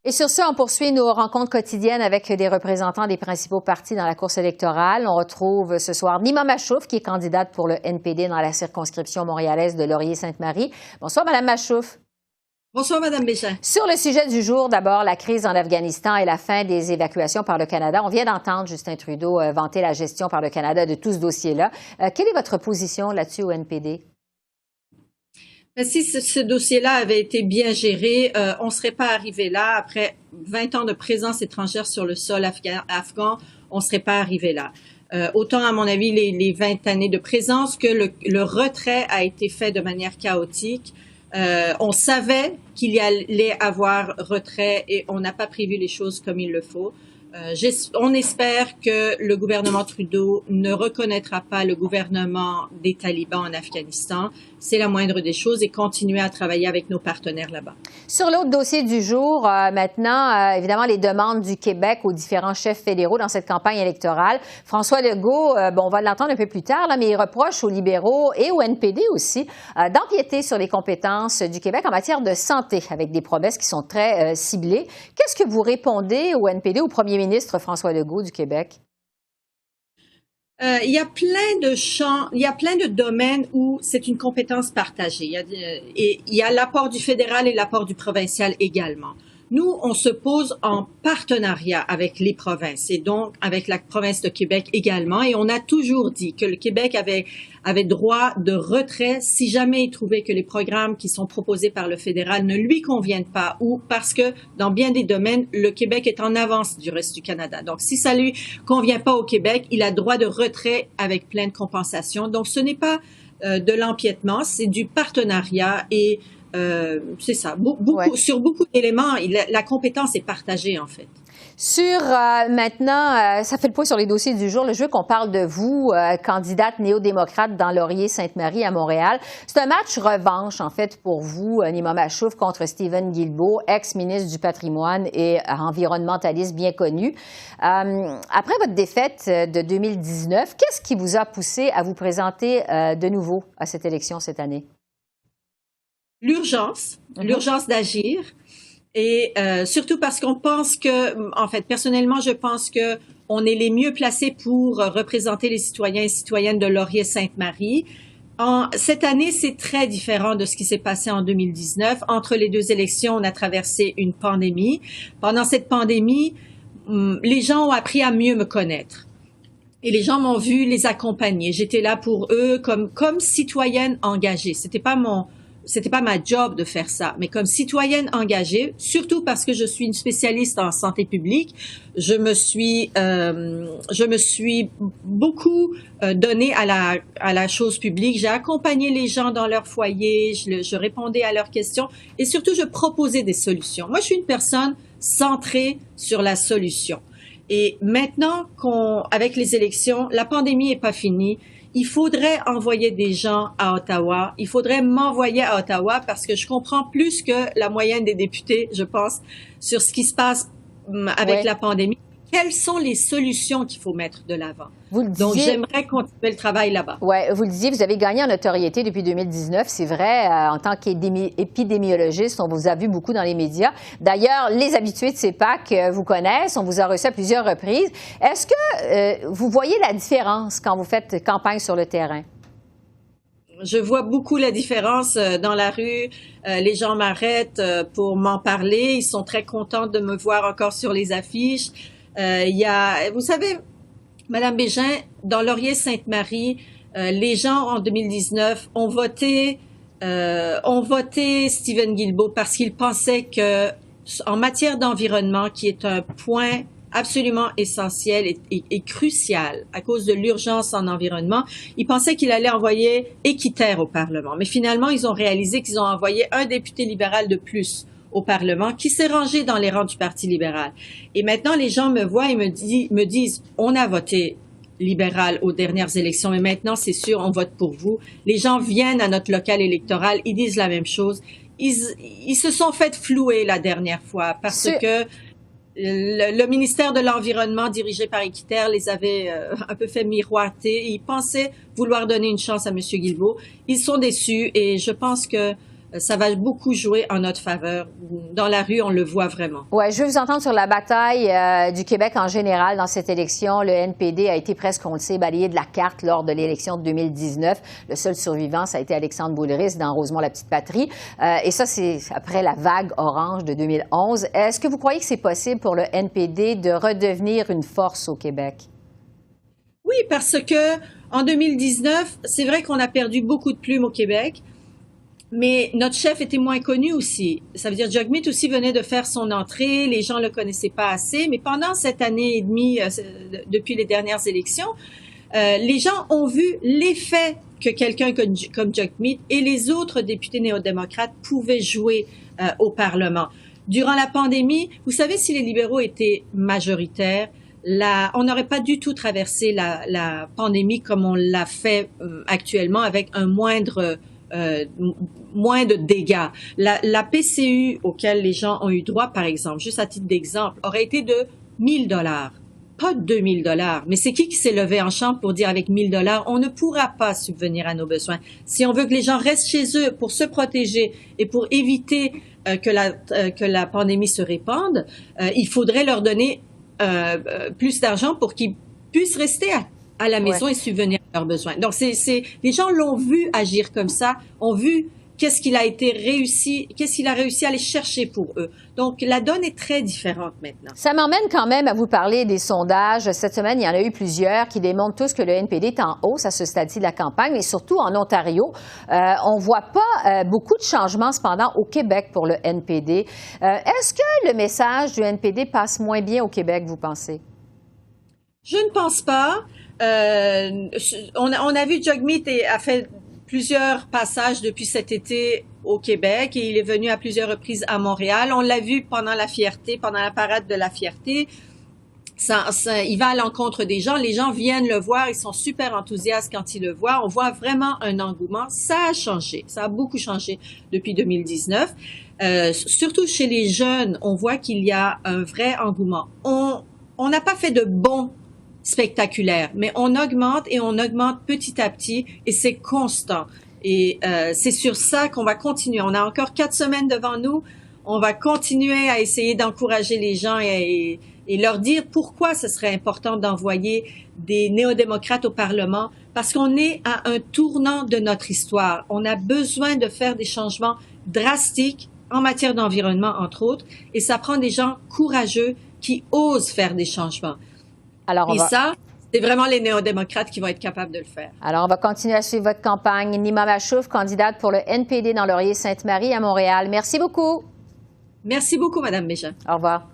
Et sur ce, on poursuit nos rencontres quotidiennes avec des représentants des principaux partis dans la course électorale. On retrouve ce soir Nima Machouf, qui est candidate pour le NPD dans la circonscription montréalaise de Laurier-Sainte-Marie. Bonsoir, Madame Machouf. Bonsoir, Mme Bégin. Sur le sujet du jour, d'abord, la crise en Afghanistan et la fin des évacuations par le Canada. On vient d'entendre Justin Trudeau vanter la gestion par le Canada de tout ce dossier-là. Quelle est votre position là-dessus au NPD? Si ce dossier-là avait été bien géré, on ne serait pas arrivé là. Après 20 ans de présence étrangère sur le sol afghan, on ne serait pas arrivé là. Autant, à mon avis, les 20 années de présence que le retrait a été fait de manière chaotique. On savait qu'il y allait avoir retrait et on n'a pas prévu les choses comme il le faut. On espère que le gouvernement Trudeau ne reconnaîtra pas le gouvernement des talibans en Afghanistan. C'est la moindre des choses et continuer à travailler avec nos partenaires là-bas. Sur l'autre dossier du jour, maintenant, évidemment, les demandes du Québec aux différents chefs fédéraux dans cette campagne électorale. François Legault, on va l'entendre un peu plus tard, là, mais il reproche aux libéraux et au NPD aussi d'empiéter sur les compétences du Québec en matière de santé avec des promesses qui sont très ciblées. Qu'est-ce que vous répondez au NPD, au premier ministre François Legault du Québec? Il y a plein de champs, il y a plein de domaines où c'est une compétence partagée. Il y a l'apport du fédéral et l'apport du provincial également. Nous, on se pose en partenariat avec les provinces et donc avec la province de Québec également. Et on a toujours dit que le Québec avait droit de retrait si jamais il trouvait que les programmes qui sont proposés par le fédéral ne lui conviennent pas ou parce que dans bien des domaines, le Québec est en avance du reste du Canada. Donc, si ça lui convient pas au Québec, il a droit de retrait avec plein de compensations. Donc, ce n'est pas de l'empiètement, c'est du partenariat et c'est ça. Sur beaucoup d'éléments, la compétence est partagée, en fait. Sur maintenant, ça fait le point sur les dossiers du jour. Je veux qu'on parle de vous, candidate néo-démocrate dans Laurier-Sainte-Marie à Montréal. C'est un match revanche, en fait, pour vous, Nima Machouf, contre Stephen Guilbeault, ex-ministre du Patrimoine et environnementaliste bien connu. Après votre défaite de 2019, qu'est-ce qui vous a poussé à vous présenter de nouveau à cette élection cette année? L'urgence d'agir et surtout parce qu'on pense que, en fait, personnellement, je pense que on est les mieux placés pour représenter les citoyens et citoyennes de Laurier-Sainte-Marie. Cette année, c'est très différent de ce qui s'est passé en 2019. Entre les deux élections, on a traversé une pandémie. Pendant cette pandémie, les gens ont appris à mieux me connaître. Et les gens m'ont vu les accompagner. J'étais là pour eux comme citoyenne engagée. C'était pas ma job de faire ça, mais comme citoyenne engagée, surtout parce que je suis une spécialiste en santé publique, je me suis beaucoup donnée à la chose publique. J'ai accompagné les gens dans leur foyer, je répondais à leurs questions et surtout je proposais des solutions. Moi, je suis une personne centrée sur la solution. Et maintenant avec les élections, la pandémie est pas finie. Il faudrait envoyer des gens à Ottawa. Il faudrait m'envoyer à Ottawa parce que je comprends plus que la moyenne des députés, je pense, sur ce qui se passe avec la pandémie. Quelles sont les solutions qu'il faut mettre de l'avant? Donc, j'aimerais continuer le travail là-bas. Oui, vous le disiez, vous avez gagné en notoriété depuis 2019. C'est vrai, en tant qu'épidémiologiste, on vous a vu beaucoup dans les médias. D'ailleurs, les habitués de CEPAC vous connaissent. On vous a reçu à plusieurs reprises. Est-ce que vous voyez la différence quand vous faites campagne sur le terrain? Je vois beaucoup la différence dans la rue. Les gens m'arrêtent pour m'en parler. Ils sont très contents de me voir encore sur les affiches. Vous savez, Madame Bégin, dans Laurier-Sainte-Marie, les gens en 2019 ont voté Stephen Guilbeault parce qu'ils pensaient que, en matière d'environnement, qui est un point absolument essentiel et crucial à cause de l'urgence en environnement, ils pensaient qu'il allait envoyer Équiterre au Parlement. Mais finalement, ils ont réalisé qu'ils ont envoyé un député libéral de plus au Parlement, qui s'est rangé dans les rangs du Parti libéral. Et maintenant, les gens me voient et me disent, on a voté libéral aux dernières élections, mais maintenant, c'est sûr, on vote pour vous. Les gens viennent à notre local électoral, ils disent la même chose. Ils se sont fait flouer la dernière fois parce que le ministère de l'Environnement, dirigé par Équiterre, les avait un peu fait miroiter. Ils pensaient vouloir donner une chance à M. Guilbeault. Ils sont déçus et je pense que ça va beaucoup jouer en notre faveur. Dans la rue, on le voit vraiment. Oui, je veux vous entendre sur la bataille du Québec en général dans cette élection. Le NPD a été presque, on le sait, balayé de la carte lors de l'élection de 2019. Le seul survivant, ça a été Alexandre Boulris dans Rosemont-la-Petite-Patrie. Et ça, c'est après la vague orange de 2011. Est-ce que vous croyez que c'est possible pour le NPD de redevenir une force au Québec? Oui, parce que en 2019, c'est vrai qu'on a perdu beaucoup de plumes au Québec. Mais notre chef était moins connu aussi. Ça veut dire Jagmeet aussi venait de faire son entrée, les gens le connaissaient pas assez. Mais pendant cette année et demie, depuis les dernières élections, les gens ont vu l'effet que quelqu'un comme Jagmeet et les autres députés néo-démocrates pouvaient jouer au Parlement. Durant la pandémie, vous savez, si les libéraux étaient majoritaires, on n'aurait pas du tout traversé la pandémie comme on l'a fait actuellement avec un moins de dégâts. La PCU auquel les gens ont eu droit, par exemple, juste à titre d'exemple, aurait été de 1 000 $, pas de 2 000 $. Mais c'est qui s'est levé en chambre pour dire avec 1 000 $, on ne pourra pas subvenir à nos besoins. Si on veut que les gens restent chez eux pour se protéger et pour éviter que la pandémie se répande, il faudrait leur donner plus d'argent pour qu'ils puissent rester à la maison et subvenir à leurs besoins. Donc, les gens l'ont vu agir comme ça, ont vu qu'est-ce qu'il a réussi à aller chercher pour eux. Donc, la donne est très différente maintenant. Ça m'emmène quand même à vous parler des sondages. Cette semaine, il y en a eu plusieurs qui démontrent tous que le NPD est en hausse à ce stade-ci de la campagne, mais surtout en Ontario. On ne voit pas beaucoup de changements, cependant, au Québec pour le NPD. Est-ce que le message du NPD passe moins bien au Québec, vous pensez? Je ne pense pas. On a vu Jagmeet a fait plusieurs passages depuis cet été au Québec et il est venu à plusieurs reprises à Montréal. On l'a vu pendant la fierté, pendant la parade de la fierté. Il va à l'encontre des gens. Les gens viennent le voir. Ils sont super enthousiastes quand ils le voient. On voit vraiment un engouement. Ça a changé. Ça a beaucoup changé depuis 2019. Surtout chez les jeunes, on voit qu'il y a un vrai engouement. On n'a pas fait de bons spectaculaire, mais on augmente et on augmente petit à petit et c'est constant. Et c'est sur ça qu'on va continuer. On a encore 4 semaines devant nous. On va continuer à essayer d'encourager les gens et leur dire pourquoi ce serait important d'envoyer des néo-démocrates au Parlement, parce qu'on est à un tournant de notre histoire. On a besoin de faire des changements drastiques en matière d'environnement, entre autres, et ça prend des gens courageux qui osent faire des changements. Ça, c'est vraiment les néo-démocrates qui vont être capables de le faire. Alors, on va continuer à suivre votre campagne. Nima Machouf, candidate pour le NPD dans Laurier-Sainte-Marie à Montréal. Merci beaucoup. Merci beaucoup, Mme Bégin. Au revoir.